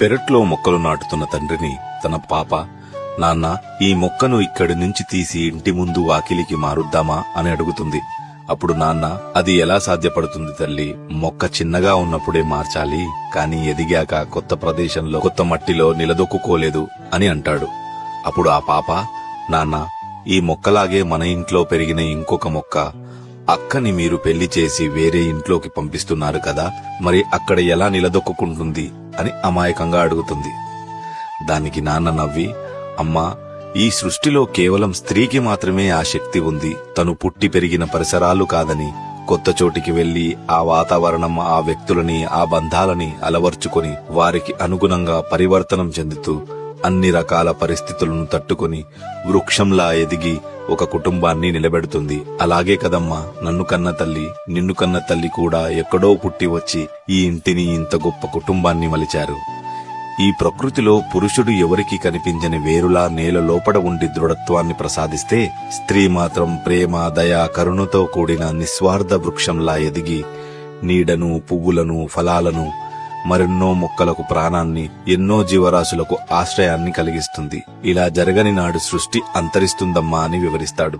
పెరట్లో మొక్కలు నాటుతున్న తండ్రిని తన పాప, నాన్న, ఈ మొక్కను ఇక్కడి నుంచి తీసి ఇంటి ముందు వాకిలికి మారుద్దామా అని అడుగుతుంది. అప్పుడు నాన్న, అది ఎలా సాధ్యపడుతుంది తల్లి, మొక్క చిన్నగా ఉన్నప్పుడే మార్చాలి, కానీ ఎదిగాక కొత్త ప్రదేశంలో కొత్త మట్టిలో నిలదొక్కుకోలేదు అని అంటాడు. అప్పుడు ఆ పాప, నాన్న, ఈ మొక్కలాగే మన ఇంట్లో పెరిగిన ఇంకొక మొక్క అక్కని మీరు పెళ్లి చేసి వేరే ఇంట్లోకి పంపిస్తున్నారు కదా, మరి అక్కడ ఎలా నిలదొక్కుంటుంది అని అమాయకంగా అడుగుతుంది. దానికి నాన్న నవ్వి, అమ్మా, ఈ సృష్టిలో కేవలం స్త్రీకి మాత్రమే ఆ శక్తి ఉంది, తను పుట్టి పెరిగిన పరిసరాలు కాదని, కొత్త చోటికి వెళ్లి ఆ వాతావరణం, ఆ వ్యక్తులని, ఆ బంధాలని అలవర్చుకొని వారికి అనుగుణంగా పరివర్తనం చెందుతూ అన్ని రకాల పరిస్థితులను తట్టుకొని వృక్షంలా ఎదిగి ఒక కుటుంబాన్ని నిలబెడుతుంది. అలాగే కదమ్మా, నన్ను కన్న తల్లి, నిన్ను కన్న తల్లి కూడా ఎక్కడో పుట్టి వచ్చి ఈ ఇంటిని, ఇంత గొప్ప కుటుంబాన్ని మలిచారు. ఈ ప్రకృతిలో పురుషుడు ఎవరికి కనిపించని వేరులా నేల లోపడ ఉండి దృఢత్వాన్ని ప్రసాదిస్తే, స్త్రీ మాత్రం ప్రేమ, దయ, కరుణతో కూడిన నిస్వార్థ వృక్షంలా ఎదిగి నీడను, పువ్వులను, ఫలాలను, మరెన్నో మొక్కలకు ప్రాణాన్ని, ఎన్నో జీవరాశులకు ఆశ్రయాన్ని కలిగిస్తుంది. ఇలా జరగని నాడు సృష్టి అంతరిస్తుందమ్మా అని వివరిస్తాడు.